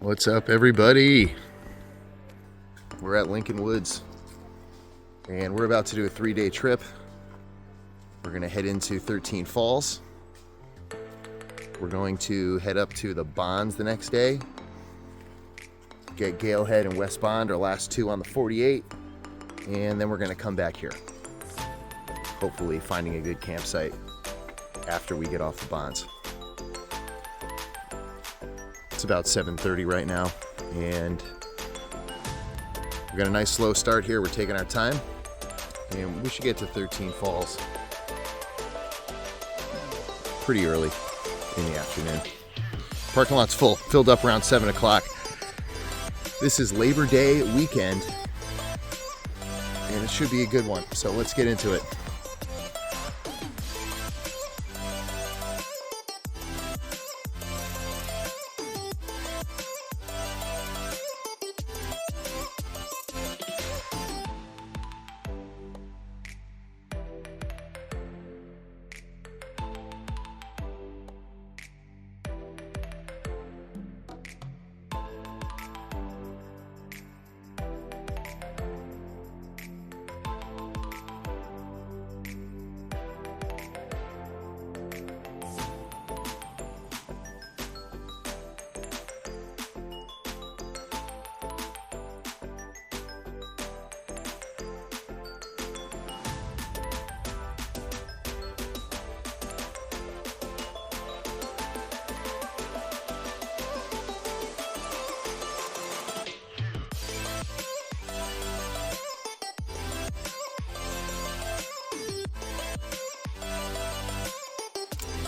What's up, everybody? We're at Lincoln Woods and we're about to do a 3-day trip. We're gonna head into 13 Falls. We're going to head up to the Bonds the next day, get Galehead and West Bond, our last two on the 48, and then we're gonna come back here, hopefully finding a good campsite after we get off the Bonds. It's about 7:30 right now, and we got a nice slow start here. We're taking our time, and we should get to 13 Falls pretty early in the afternoon. Parking lot's full, filled up around 7 o'clock. This is Labor Day weekend, and it should be a good one, so let's get into it.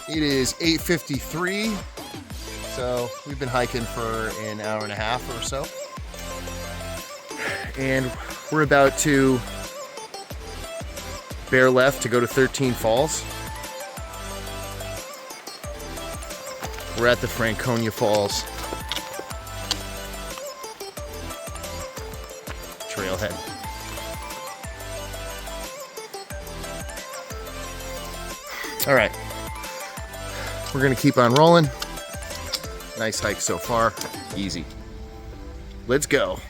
It is 8:53, so we've been hiking for an hour and a half or so, and we're about to bear left to go to 13 Falls. We're at the Franconia Falls trailhead. All right. We're gonna keep on rolling. Nice hike so far, easy. Let's go.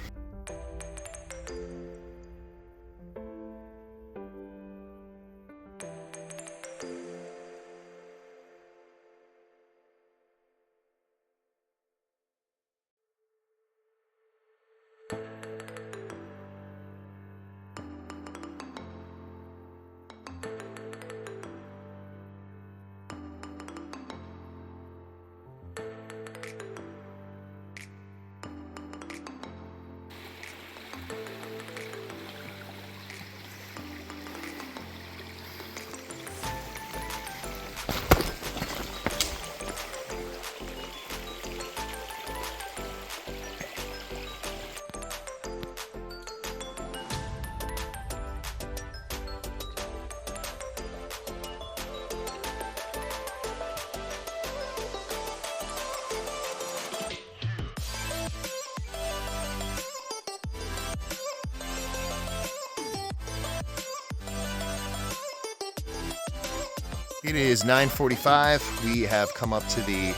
It is 9:45. We have come up to the,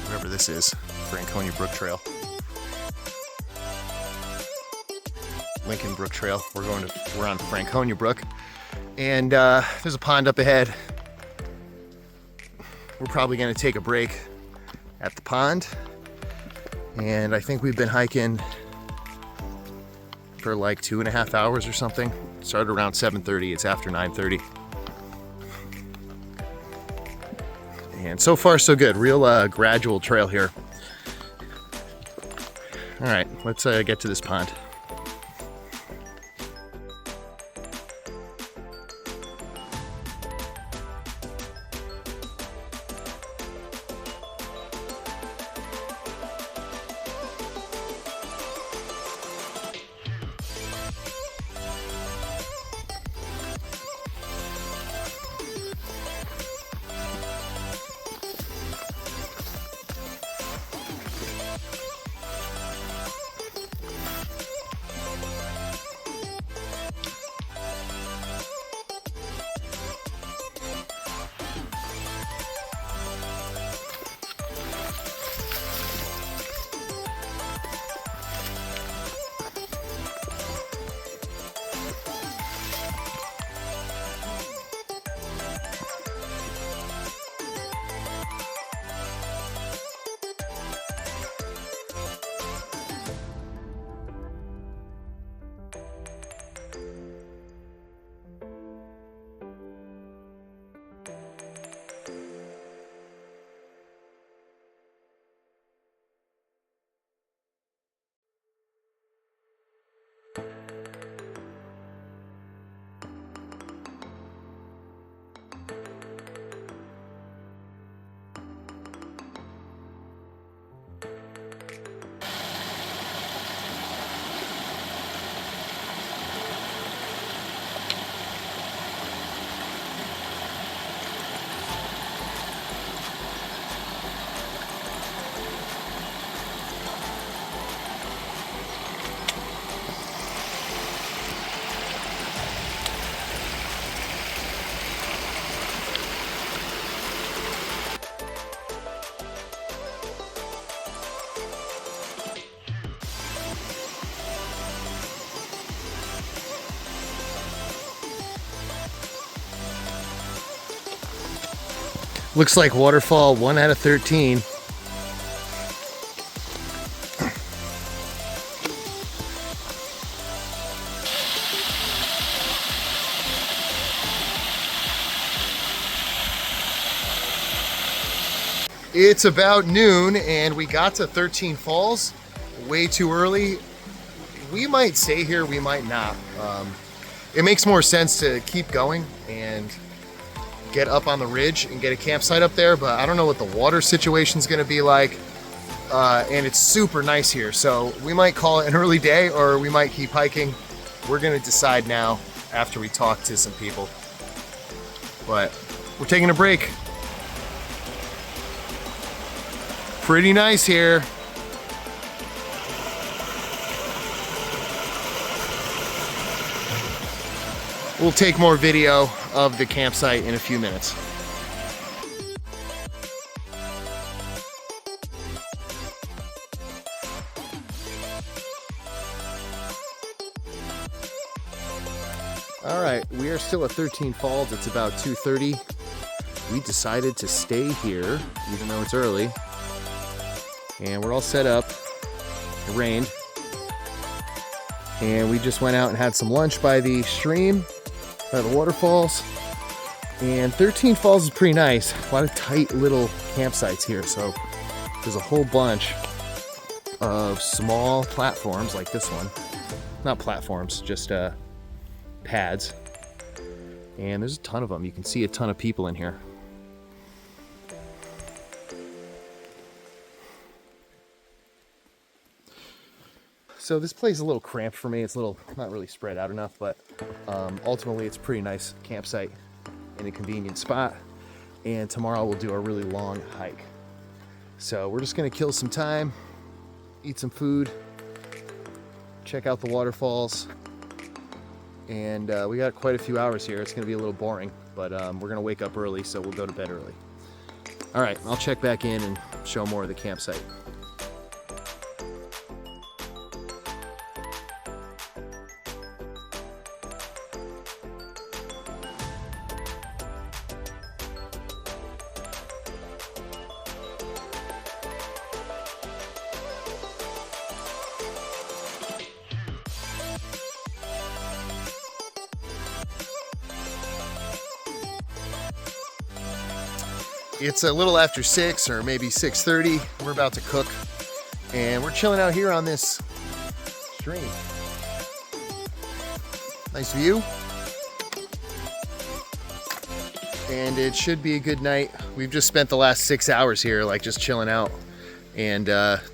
whatever this is, Franconia Brook Trail. Lincoln Brook Trail. We're on Franconia Brook, and there's a pond up ahead. We're probably gonna take a break at the pond, and I think we've been hiking for like 2.5 hours or something. Started around 7:30. It's after 9:30. And so far, so good. Real gradual trail here. All right, let's get to this pond. Looks like waterfall 1 out of 13. It's about noon and we got to 13 Falls way too early. We might stay here, we might not. It makes more sense to keep going and get up on the ridge and get a campsite up there, but I don't know what the water situation is going to be like. And it's super nice here, so we might call it an early day or we might keep hiking. We're going to decide now after we talk to some people. But we're taking a break. Pretty nice here. We'll take more video of the campsite in a few minutes. All right, we are still at 13 Falls. It's about 2:30. We decided to stay here, even though it's early. And we're all set up. It rained. And we just went out and had some lunch by the stream, by the waterfalls. And 13 Falls is pretty nice. A lot of tight little campsites here. So there's a whole bunch of small platforms like this one. Not platforms, just pads. And there's a ton of them. You can see a ton of people in here. So this place is a little cramped for me. It's a little, not really spread out enough, but ultimately it's a pretty nice campsite in a convenient spot. And tomorrow we'll do a really long hike. So we're just gonna kill some time, eat some food, check out the waterfalls. And we got quite a few hours here. It's gonna be a little boring, but we're gonna wake up early, so we'll go to bed early. All right, I'll check back in and show more of the campsite. It's a little after 6 or maybe 6:30. We're about to cook and we're chilling out here on this stream. Nice view. And it should be a good night. We've just spent the last 6 hours here, like just chilling out. And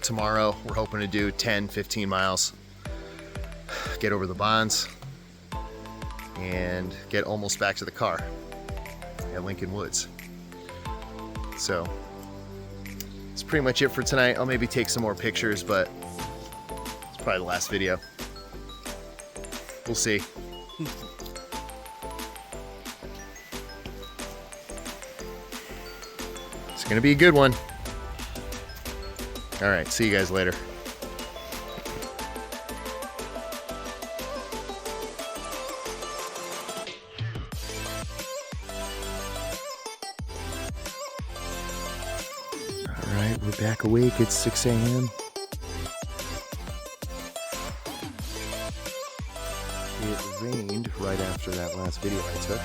tomorrow we're hoping to do 10, 15 miles. Get over the bonds and get almost back to the car at Lincoln Woods. So that's pretty much it for tonight. I'll maybe take some more pictures, but it's probably the last video. We'll see. It's gonna be a good one. All right, see you guys later. We're back awake. It's 6 a.m. It rained right after that last video I took.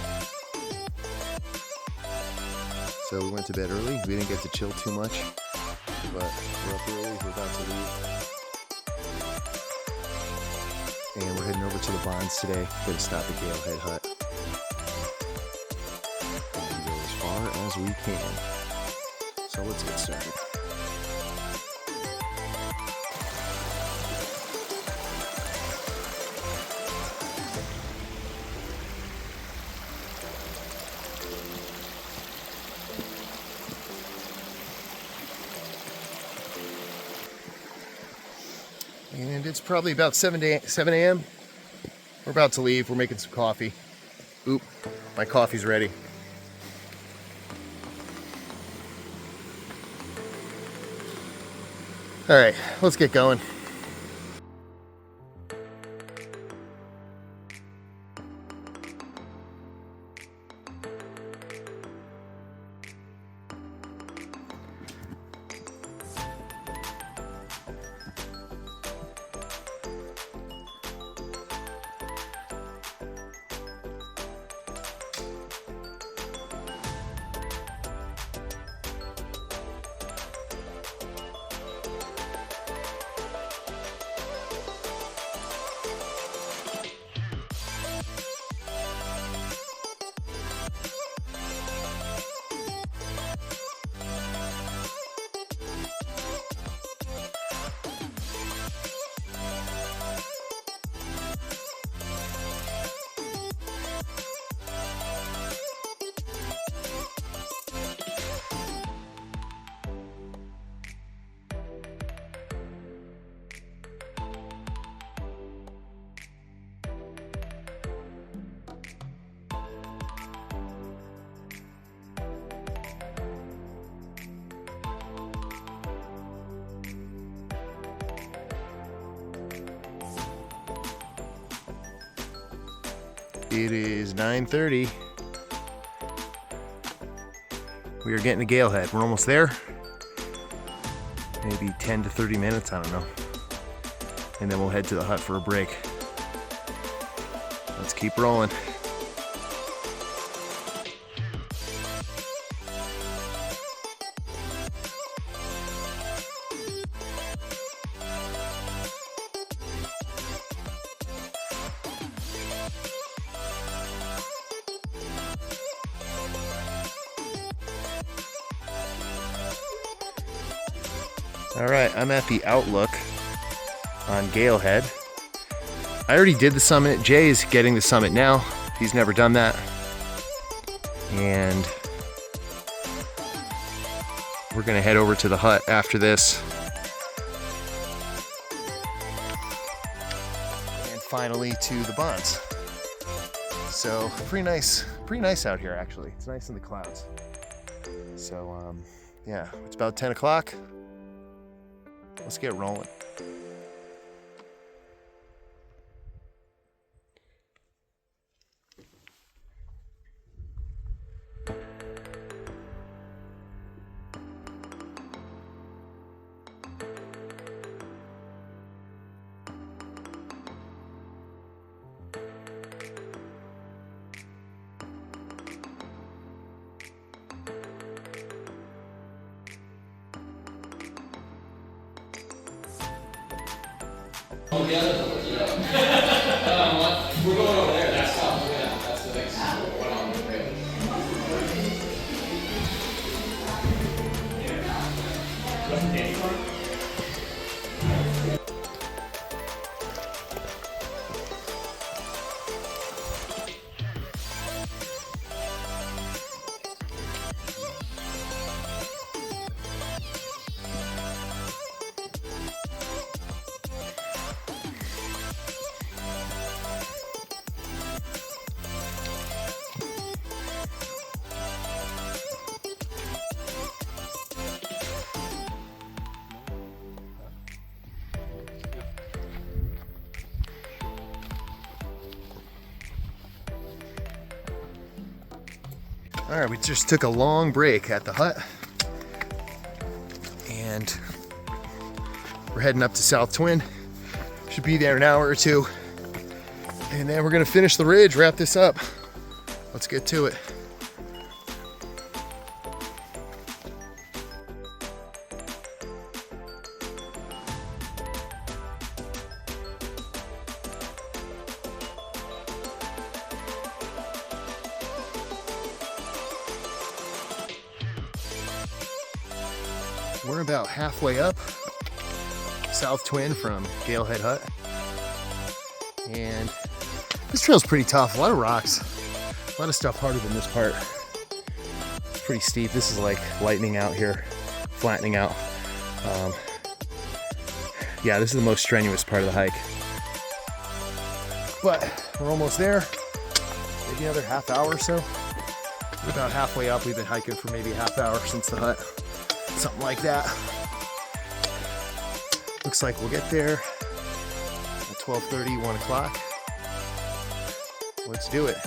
So we went to bed early. We didn't get to chill too much, but we're up early. We're about to leave. And we're heading over to the bonds today. Gonna stop at Galehead Hut. And go as far as we can. So let's get started. And it's probably about 7 a.m. We're about to leave. We're making some coffee. Oop, my coffee's ready. All right, let's get going. It is 9:30. We are getting to Galehead. We're almost there. Maybe 10 to 30 minutes, I don't know. And then we'll head to the hut for a break. Let's keep rolling. All right, I'm at the Outlook on Galehead. I already did the summit. Jay is getting the summit now. He's never done that. And we're gonna head over to the hut after this. And finally to the bonds. So pretty nice out here actually. It's nice in the clouds. So yeah, it's about 10 o'clock. Let's get rolling. We're going over there. That's tough. Yeah, that's the next one on the trail. All right, we just took a long break at the hut and we're heading up to South Twin. Should be there in an hour or two. And then we're gonna finish the ridge, wrap this up. Let's get to it. We're about halfway up South Twin from Galehead Hut. And this trail's pretty tough, a lot of rocks, a lot of stuff harder than this part. It's pretty steep. This is like lightning out here, flattening out. Yeah, this is the most strenuous part of the hike. But we're almost there, maybe another half hour or so. We're about halfway up. We've been hiking for maybe a half hour since the hut. Something like that. Looks like we'll get there at 12:30, 1 o'clock. Let's do it.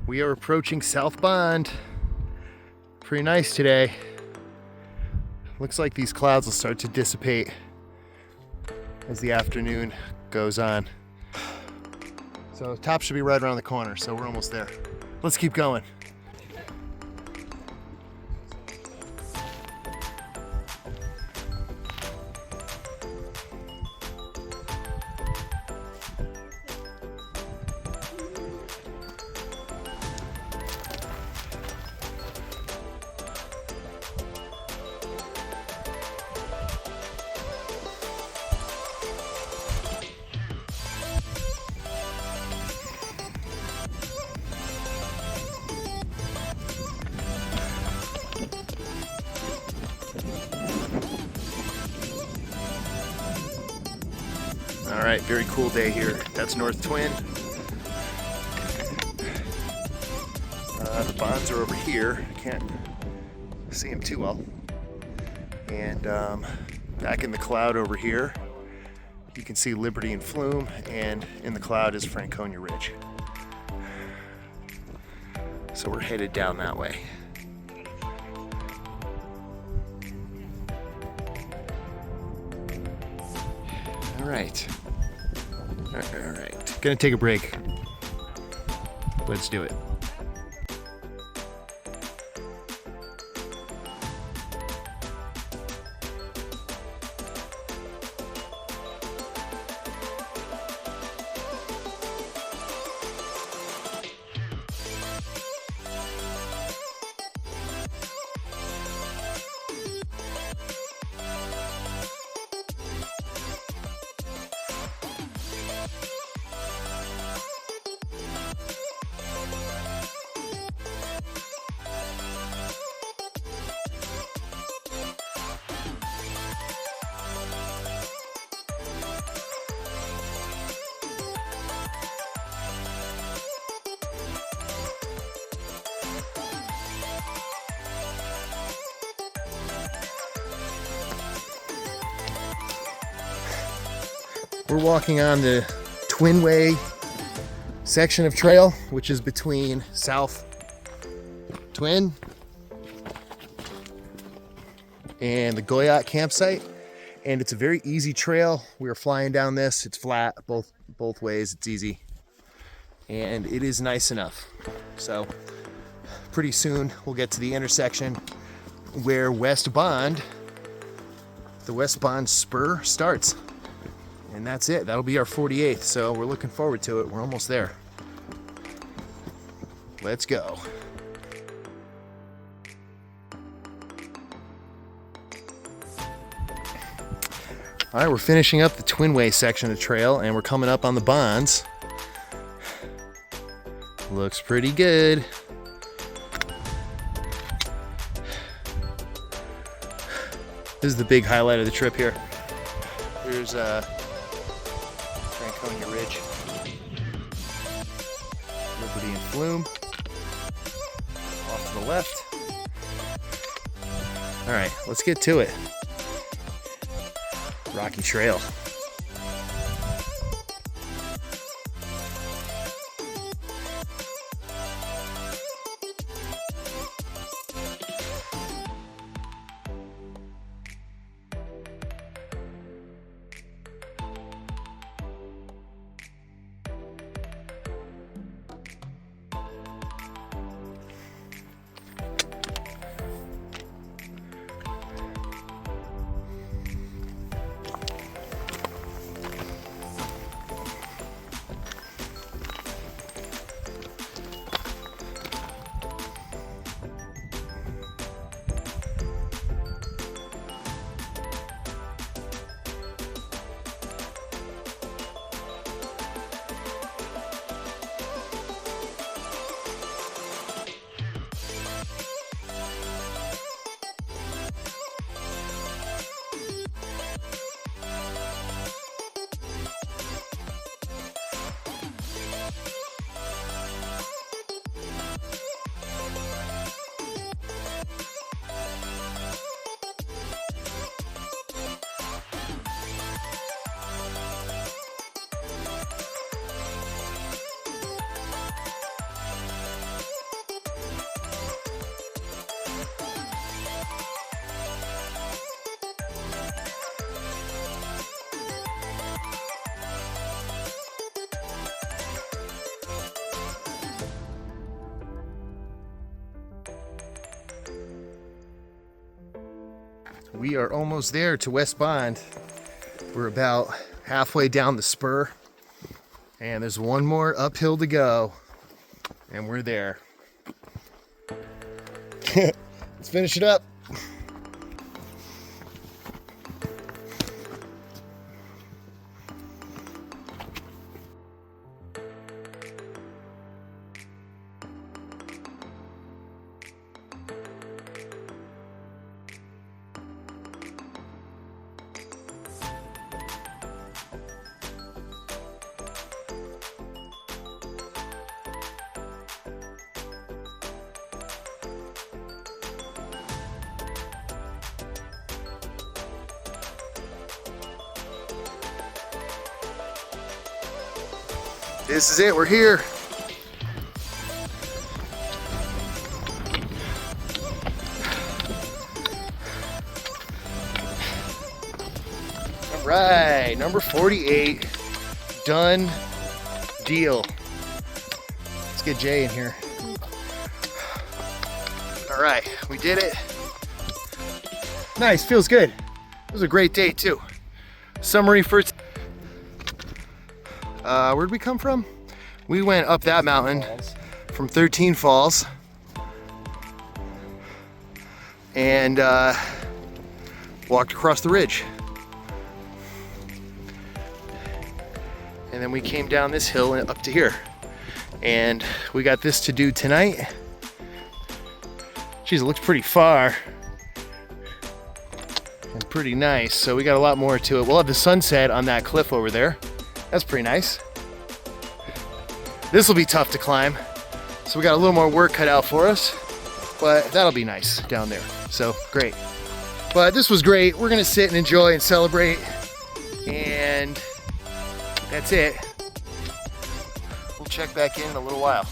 We are approaching South Bond. Pretty nice today. Looks like these clouds will start to dissipate as the afternoon goes on. So the top should be right around the corner, so we're almost there. Let's keep going. right, very cool day here. That's North Twin. The bonds are over here. I can't see them too well. And back in the cloud over here, you can see Liberty and Flume, and in the cloud is Franconia Ridge. So we're headed down that way. All right. Gonna take a break. Let's do it. We're walking on the Twinway section of trail, which is between South Twin and the Goyot campsite. And it's a very easy trail. We are flying down this. It's flat both ways. It's easy. And it is nice enough. So pretty soon we'll get to the intersection where the West Bond spur starts. And that's it. That'll be our 48th. So we're looking forward to it. We're almost there. Let's go. All right, we're finishing up the Twinway section of the trail, and we're coming up on the bonds. Looks pretty good. This is the big highlight of the trip here. Here's Franconia Ridge, Liberty and Flume, off to the left. All right, let's get to it. Rocky Trail. We are almost there to West Bond. We're about halfway down the spur, and there's one more uphill to go, and we're there. Let's finish it up. This is it, we're here. All right, number 48, done deal. Let's get Jay in here. All right, we did it. Nice, feels good. It was a great day too. Summary first. Where'd we come from? We went up that mountain from 13 Falls and walked across the ridge. And then we came down this hill and up to here. And we got this to do tonight. Geez, it looks pretty far and pretty nice. So we got a lot more to it. We'll have the sunset on that cliff over there. That's pretty nice. This will be tough to climb. So we got a little more work cut out for us, but that'll be nice down there. So great. But this was great. We're gonna sit and enjoy and celebrate. And that's it. We'll check back in a little while.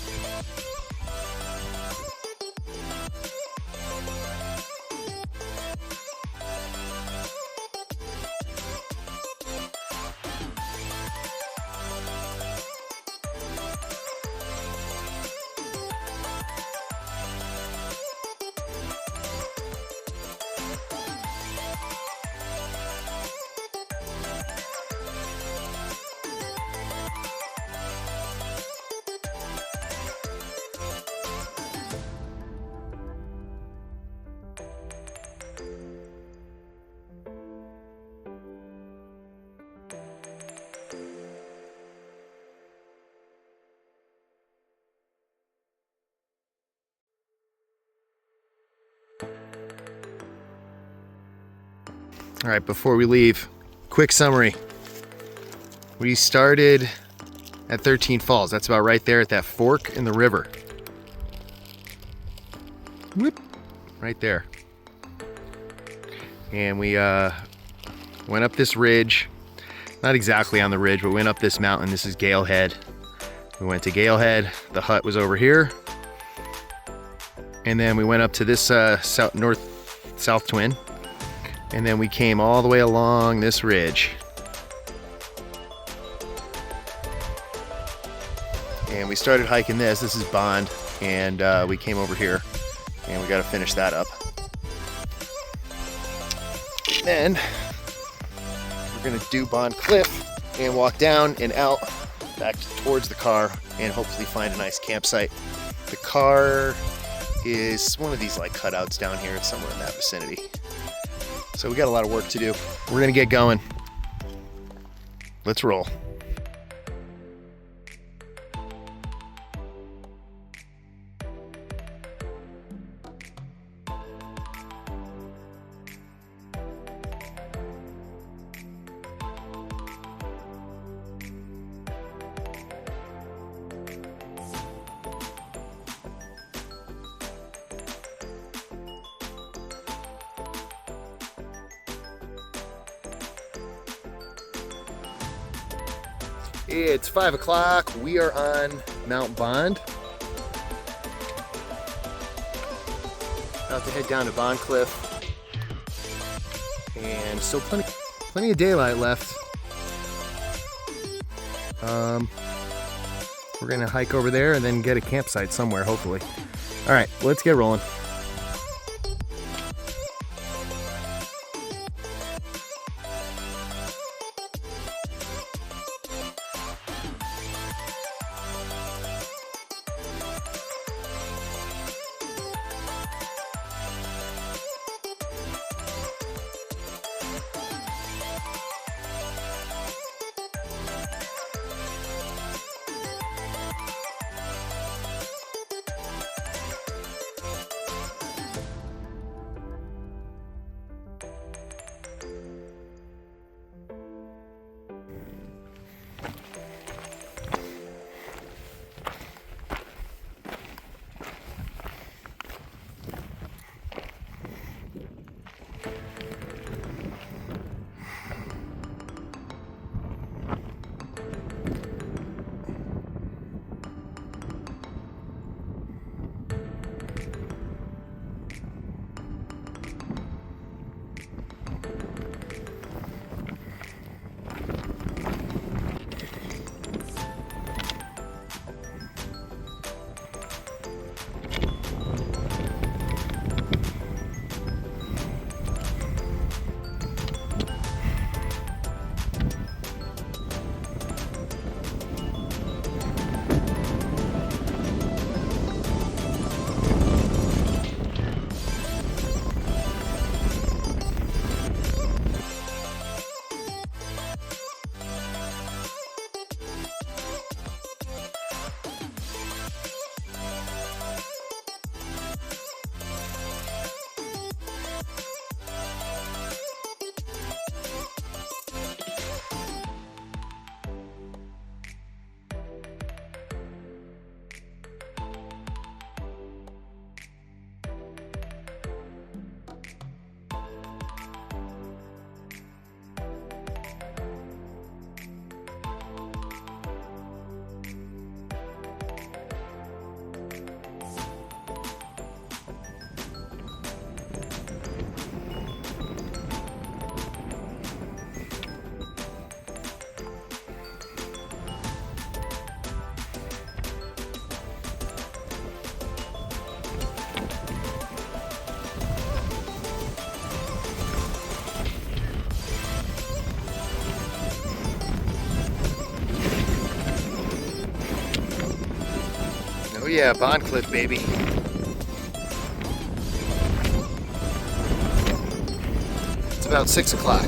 All right, before we leave, quick summary. We started at 13 Falls. That's about right there at that fork in the river. Whoop, right there. And we went up this ridge, not exactly on the ridge, but went up this mountain. This is Gale Head. We went to Gale Head. The hut was over here. And then we went up to this north-south twin. And then we came all the way along this ridge. And we started hiking this. This is Bond. And we came over here. And we got to finish that up. And then we're going to do Bond Cliff and walk down and out back towards the car and hopefully find a nice campsite. The car is one of these like cutouts down here. It's somewhere in that vicinity. So we got a lot of work to do. We're gonna get going. Let's roll. It's 5 o'clock. We are on Mount Bond. About to head down to Bond Cliff. And still plenty of daylight left. We're gonna hike over there and then get a campsite somewhere, hopefully. All right, let's get rolling. yeah, Bond Cliff, baby. It's about 6 o'clock.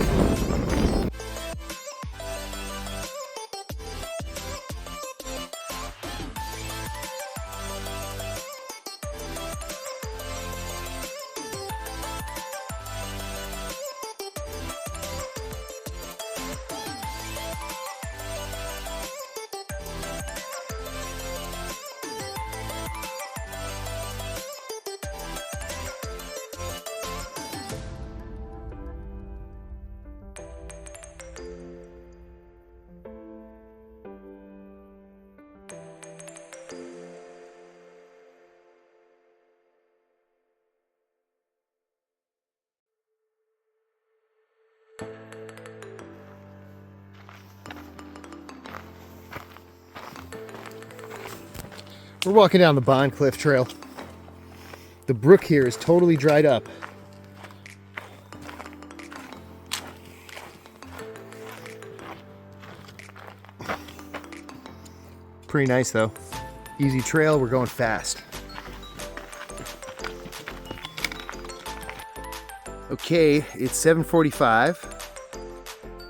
We're walking down the Bond Cliff Trail. The brook here is totally dried up. Pretty nice though. Easy trail, we're going fast. Okay, it's 7:45.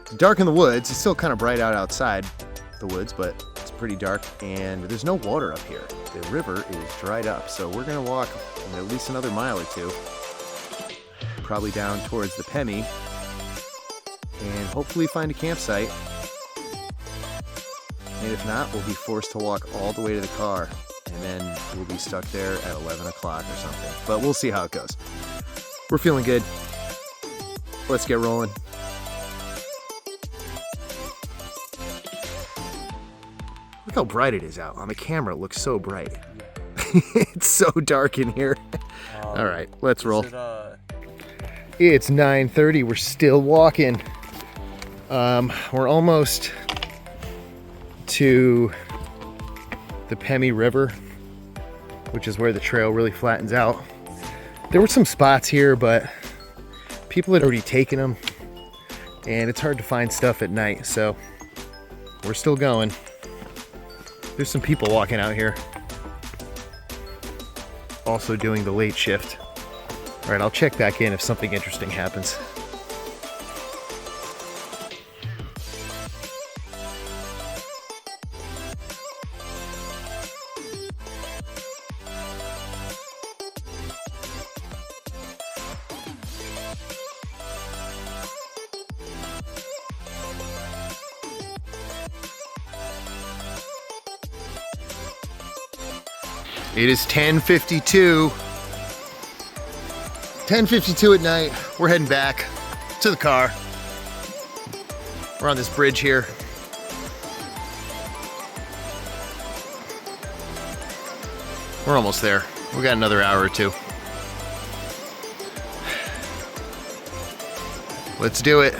It's dark in the woods. It's still kind of bright out outside the woods, but it's pretty dark and there's no water up here. The river is dried up, so we're gonna walk at least another mile or two, probably down towards the Pemi, and hopefully find a campsite. And if not, we'll be forced to walk all the way to the car, and then we'll be stuck there at 11 o'clock or something. But we'll see how it goes. We're feeling good. Let's get rolling. Look how bright it is out. On the camera, it looks so bright. It's so dark in here. All right, let's roll. It's 9:30. We're still walking. We're almost to the Pemi River, which is where the trail really flattens out. There were some spots here, but people had already taken them, and it's hard to find stuff at night, so we're still going. There's some people walking out here, also doing the late shift. All right, I'll check back in if something interesting happens. It is 10:52. 10:52 at night. We're heading back to the car. We're on this bridge here. We're almost there. We got another hour or two. Let's do it.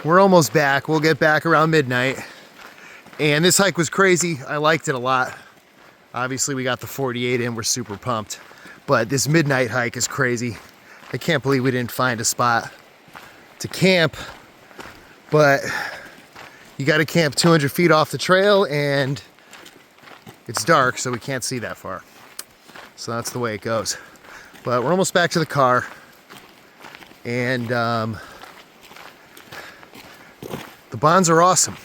We're almost back. We'll get back around midnight. And this hike was crazy. I liked it a lot. Obviously, we got the 48 in. We're super pumped. But this midnight hike is crazy. I can't believe we didn't find a spot to camp. But you got to camp 200 feet off the trail, and it's dark, so we can't see that far. So that's the way it goes. But we're almost back to the car. And the bonds are awesome.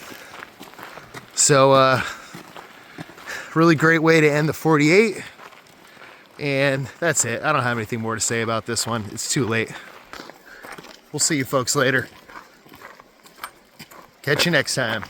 So really great way to end the 48. And that's it. I don't have anything more to say about this one. It's too late. We'll see you folks later. Catch you next time.